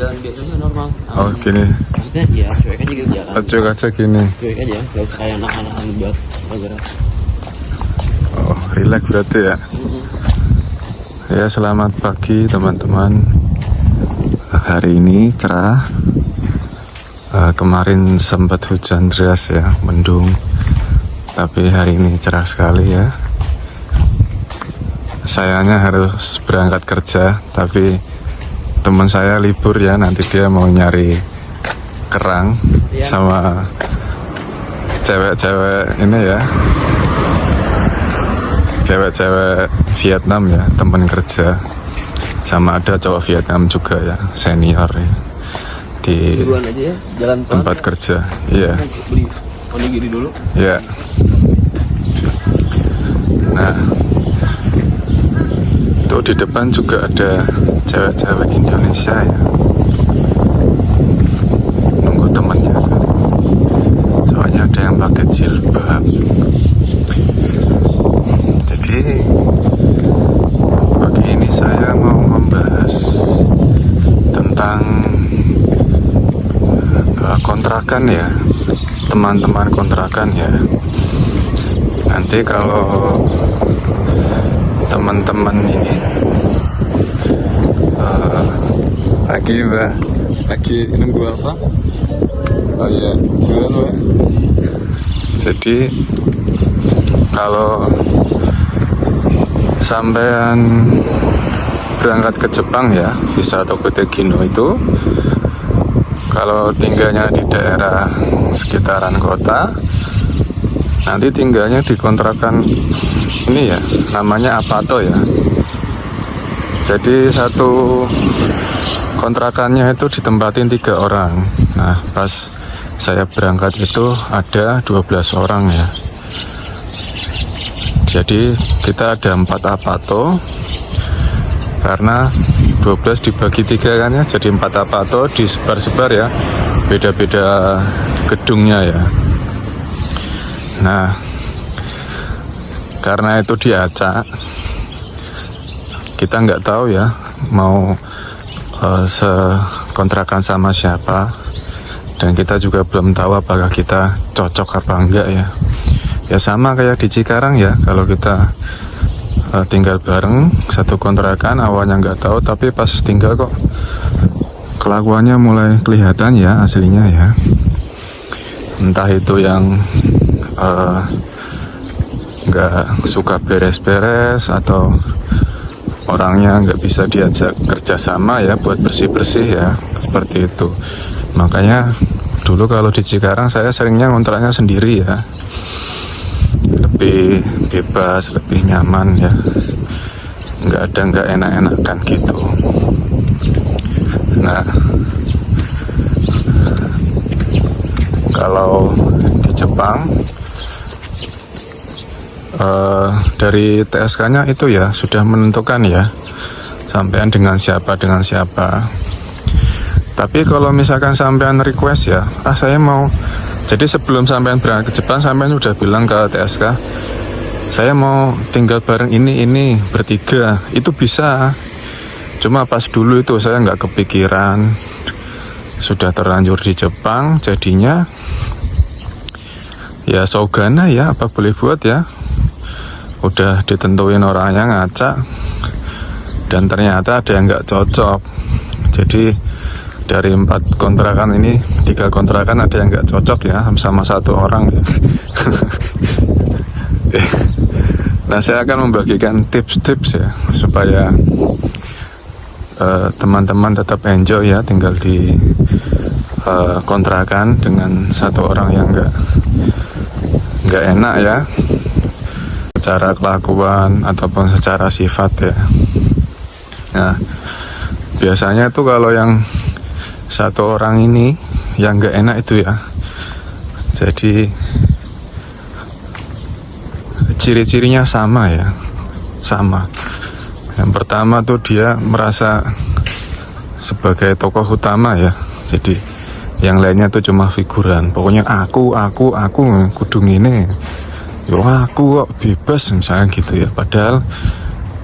jalan biasanya normal. Oh gini. Maksudnya ya cuek aja gitu jalan. Cuek aja gini. Cuek aja, gak usah kayak anak-anak ngebak bergerak. Oh, relax berarti ya. Ya, selamat pagi teman-teman. Hari ini cerah. Kemarin sempat hujan deras ya, mendung. Tapi hari ini cerah sekali ya. Sayangnya harus berangkat kerja, tapi teman saya libur ya, nanti dia mau nyari kerang ya, sama cewek-cewek ini ya, cewek-cewek Vietnam ya, teman kerja, sama ada cowok Vietnam juga ya, senior ya, di aja ya, jalan tempat ya, kerja. Iya. Beli onigiri dulu. Iya. Nah, tuh di depan juga ada cewek-cewek Indonesia ya, nunggu temennya. Soalnya ada yang pakai jilbab. Jadi pagi ini saya mau membahas tentang kontrakan ya, teman-teman kontrakan ya. Nanti kalau teman-teman ini lagi nunggu apa? Oh iya, jualan Mbak. Jadi kalau sampean berangkat ke Jepang ya, visa Tokyo Gino itu, kalau tinggalnya di daerah sekitaran kota, nanti tinggalnya di kontrakan ini ya, namanya Apato ya. Jadi satu kontrakannya itu ditempatin 3 orang. Nah, pas saya berangkat itu ada 12 orang ya. Jadi kita ada 4 Apato, karena 12 dibagi 3 kan ya, jadi 4 Apato disebar-sebar ya, beda-beda gedungnya ya. Nah, karena itu diacak, kita nggak tahu ya mau sekontrakan sama siapa, dan kita juga belum tahu apakah kita cocok apa enggak ya. Ya sama kayak di Cikarang ya, kalau kita tinggal bareng satu kontrakan, awalnya nggak tahu, tapi pas tinggal kok kelakuannya mulai kelihatan ya aslinya ya. Entah itu yang nggak suka beres-beres, atau orangnya nggak bisa diajak kerjasama ya buat bersih-bersih ya, seperti itu. Makanya dulu kalau di Cikarang saya seringnya ngontraknya sendiri ya, lebih bebas, lebih nyaman ya, nggak enak-enakan gitu. Nah, kalau di Jepang dari TSK-nya itu ya sudah menentukan ya, sampean dengan siapa. Tapi kalau misalkan sampean request ya, saya mau, jadi sebelum sampean berangkat ke Jepang, sampean udah bilang ke TSK, saya mau tinggal bareng ini bertiga, itu bisa. Cuma pas dulu itu saya nggak kepikiran, sudah terlanjur di Jepang, jadinya ya saugana ya, apa boleh buat ya. Udah ditentuin orangnya, ngacak, dan ternyata ada yang nggak cocok. Jadi dari 4 kontrakan ini, 3 kontrakan ada yang nggak cocok ya sama 1 orang ya. Nah, saya akan membagikan tips-tips ya, supaya teman-teman tetap enjoy ya tinggal di kontrakan dengan 1 orang yang nggak enak ya, secara kelakuan ataupun secara sifat ya. Nah, biasanya tuh kalau yang 1 orang ini yang nggak enak itu ya, jadi ciri-cirinya sama ya, sama. Yang pertama tuh dia merasa sebagai tokoh utama ya, jadi yang lainnya tuh cuma figuran. Pokoknya aku kudu ngene, yo aku kok bebas misalnya gitu ya. Padahal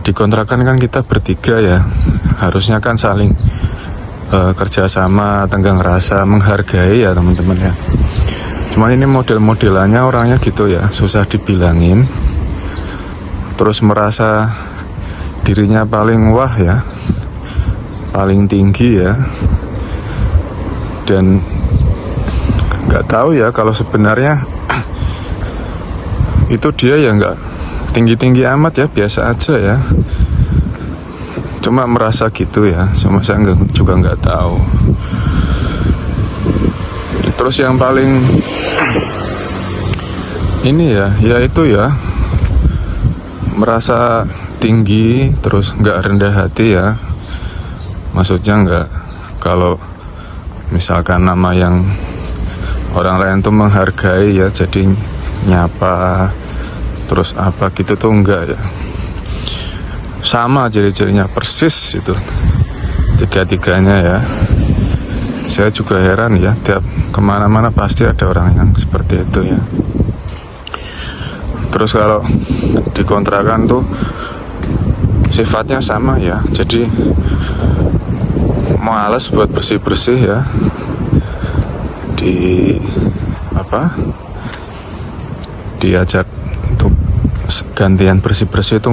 di kontrakan kan kita bertiga ya, harusnya kan saling kerjasama, tenggang rasa, menghargai ya teman-teman ya. Cuman ini model-modelannya orangnya gitu ya, susah dibilangin, terus merasa dirinya paling wah ya, paling tinggi ya, dan nggak tahu ya kalau sebenarnya itu dia ya nggak tinggi-tinggi amat ya, biasa aja ya, cuma merasa gitu ya, sama saya juga nggak tahu. Terus yang paling ini ya, yaitu ya merasa tinggi, terus nggak rendah hati ya, maksudnya nggak, kalau misalkan nama yang orang lain tuh menghargai ya, jadi nyapa terus apa gitu tuh enggak ya, sama ciri-cirinya persis itu tiga-tiganya ya. Saya juga heran ya, tiap kemana-mana pasti ada orang yang seperti itu ya. Terus kalau dikontrakan tuh sifatnya sama ya, jadi males buat bersih-bersih ya, diajak untuk gantian bersih-bersih itu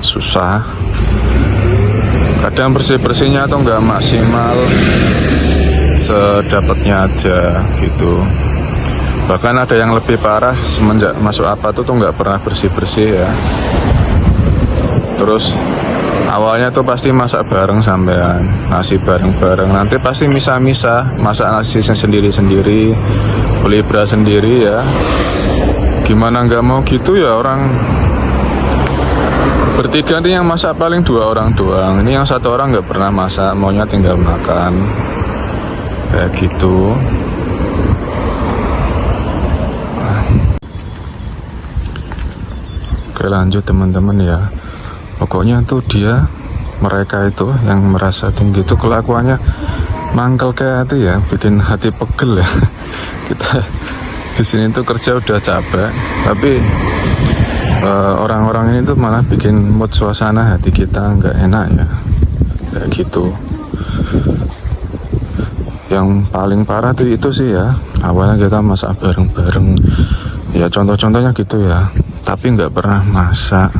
susah. Kadang bersih-bersihnya tuh nggak maksimal, sedapatnya aja gitu. Bahkan ada yang lebih parah, semenjak masuk apa tuh nggak pernah bersih-bersih ya. Terus awalnya tuh pasti masak bareng sampean, nasi bareng-bareng, nanti pasti misah-misah, masak nasinya sendiri-sendiri, beli beras sendiri ya. Gimana nggak mau gitu ya, orang bertiga nih yang masak paling 2 orang doang, ini yang 1 orang nggak pernah masak, maunya tinggal makan kayak gitu. Oke lanjut teman-teman ya, pokoknya tuh mereka itu yang merasa tinggi itu kelakuannya mangkel kayak itu ya, bikin hati pegel ya. Kita di sini tuh kerja udah capek, tapi orang-orang ini tuh malah bikin mood suasana hati kita nggak enak ya, kayak gitu. Yang paling parah tuh itu sih ya, awalnya kita masak bareng-bareng ya, contoh-contohnya gitu ya, tapi nggak pernah masak.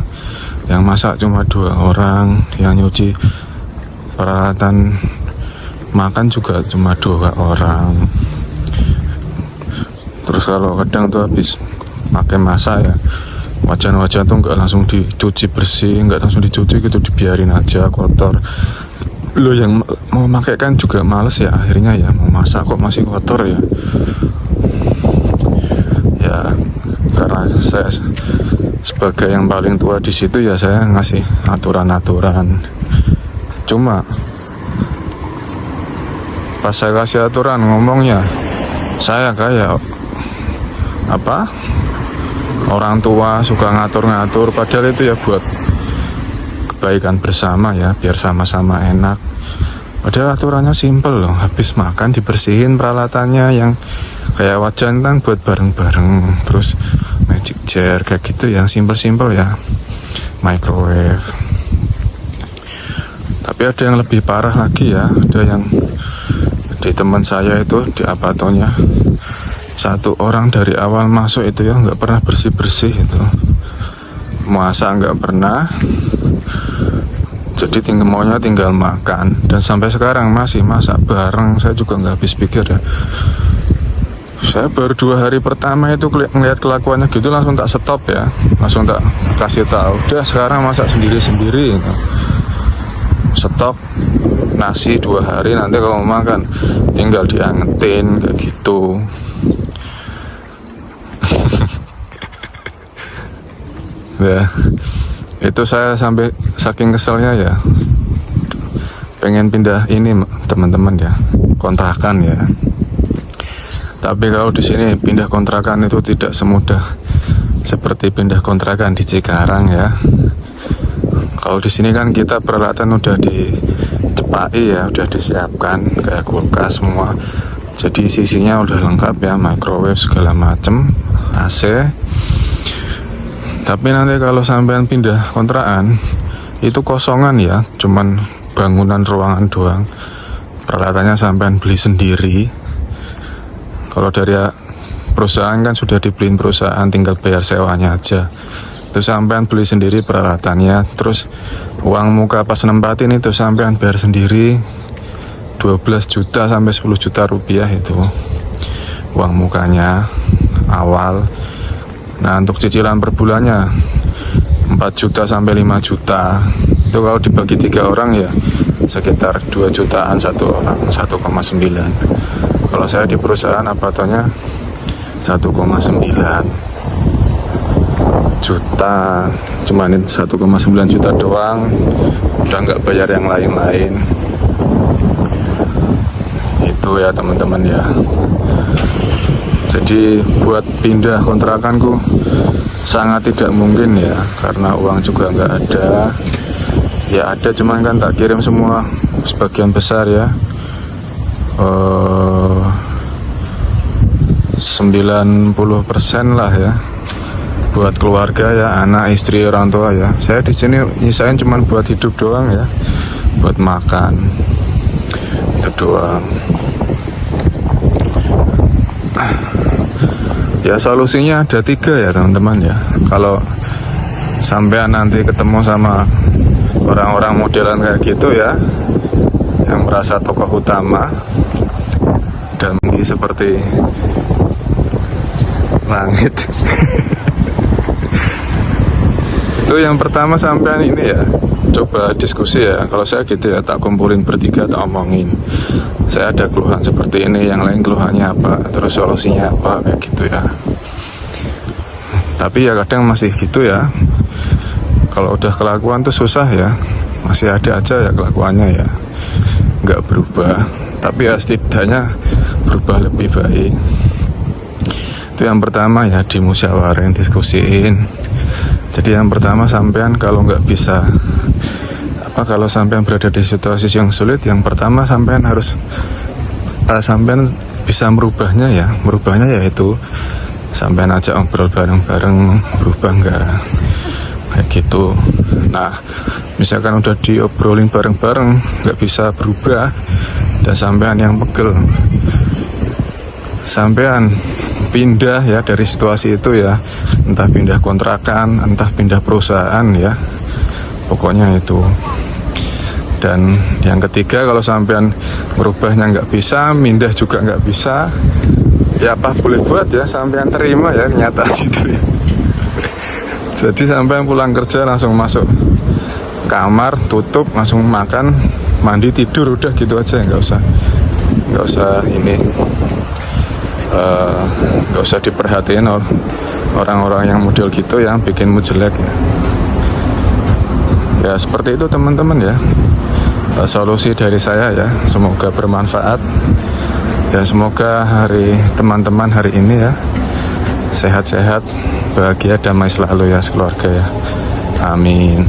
Yang masak cuma 2 orang, yang nyuci peralatan makan juga cuma 2 orang. Terus kalau kadang tuh habis pakai masak ya, wajan-wajan tuh nggak langsung dicuci bersih, nggak langsung dicuci gitu, dibiarin aja kotor. Lo yang mau pakai kan juga males ya, akhirnya ya mau masak kok masih kotor ya. Ya karena saya sebagai yang paling tua di situ ya, saya ngasih aturan-aturan. Cuma pas saya kasih aturan ngomongnya, saya kayak orang tua suka ngatur-ngatur, padahal itu ya buat kebaikan bersama ya, biar sama-sama enak. Padahal aturannya simple loh, habis makan dibersihin peralatannya, yang kayak wajan kan buat bareng-bareng, terus magic jar kayak gitu yang simple-simple ya, microwave. Tapi ada yang lebih parah lagi ya, ada yang di teman saya itu di apatonya, 1 orang dari awal masuk itu ya nggak pernah bersih-bersih itu, masak nggak pernah, jadi maunya tinggal makan, dan sampai sekarang masih masak bareng. Saya juga nggak habis pikir ya, saya baru 2 hari pertama itu ngeliat kelakuannya gitu langsung tak stop ya, langsung tak kasih tahu, udah sekarang masak sendiri-sendiri gitu. Stok nasi 2 hari, nanti kalau mau makan tinggal diangetin kayak gitu. Ya itu saya sampai saking keselnya ya, pengen pindah ini teman-teman ya, kontrakan ya. Tapi kalau di sini pindah kontrakan itu tidak semudah seperti pindah kontrakan di Cikarang ya. Kalau di sini kan kita peralatan udah dicepai ya, udah disiapkan kayak kulkas semua. Jadi sisinya udah lengkap ya, microwave segala macem, AC. Tapi nanti kalau sampean pindah kontrakan itu kosongan ya, cuman bangunan ruangan doang. peralatannya sampean beli sendiri. Kalau dari perusahaan kan sudah dibeliin perusahaan, tinggal bayar sewanya aja. Itu sampean beli sendiri peralatannya, terus uang muka pas nempatin itu sampean bayar sendiri 12 juta sampai 10 juta rupiah itu uang mukanya awal. Nah, untuk cicilan per bulannya 4 juta sampai 5 juta. Itu kalau dibagi 3 orang ya sekitar 2 jutaan satu orang, 1,9. Kalau saya di perusahaan apatanya 1,9 juta, cuman 1,9 juta doang, udah nggak bayar yang lain-lain. Itu ya teman-teman ya. Jadi buat pindah kontrakanku sangat tidak mungkin ya, karena uang juga nggak ada. Ya ada, cuman kan tak kirim semua, sebagian besar ya, 90% lah ya, buat keluarga ya, anak, istri, orang tua ya. Saya di sini nyisain cuman buat hidup doang ya, buat makan, itu doang. Ya solusinya ada 3 ya teman-teman ya. Kalau sampean nanti ketemu sama orang-orang modelan kayak gitu ya, yang merasa tokoh utama dan tinggi seperti langit. Itu yang pertama sampean ini ya, coba diskusi ya. Kalau saya gitu ya, tak kumpulin bertiga, tak omongin, saya ada keluhan seperti ini, yang lain keluhannya apa, terus solusinya apa, kayak gitu ya. Tapi ya kadang masih gitu ya, kalau udah kelakuan tuh susah ya, masih ada aja ya kelakuannya ya, nggak berubah. Tapi ya setidaknya berubah lebih baik. Itu yang pertama ya, dimusyawarin, diskusiin. Jadi yang pertama sampean kalau nggak bisa kalau sampean berada di situasi yang sulit, yang pertama sampean harus sampean bisa merubahnya ya. Merubahnya yaitu sampean ajak ngobrol bareng-bareng, berubah nggak kayak gitu. Nah, misalkan udah diobrolin bareng-bareng nggak bisa berubah dan sampean yang pegel, sampean pindah ya dari situasi itu ya, entah pindah kontrakan, entah pindah perusahaan ya, pokoknya itu. Dan yang ketiga, kalau sampean merubahnya nggak bisa, pindah juga nggak bisa, ya apa boleh buat ya, sampean terima ya kenyataan itu ya. Jadi sampean pulang kerja langsung masuk kamar, tutup, langsung makan, mandi, tidur, udah gitu aja, nggak usah ini, nggak usah diperhatiin orang-orang yang model gitu yang bikinmu jelek ya. Ya seperti itu teman-teman ya, solusi dari saya ya. Semoga bermanfaat dan semoga hari teman-teman hari ini ya sehat-sehat, bahagia, damai selalu ya sekeluarga ya. Amin.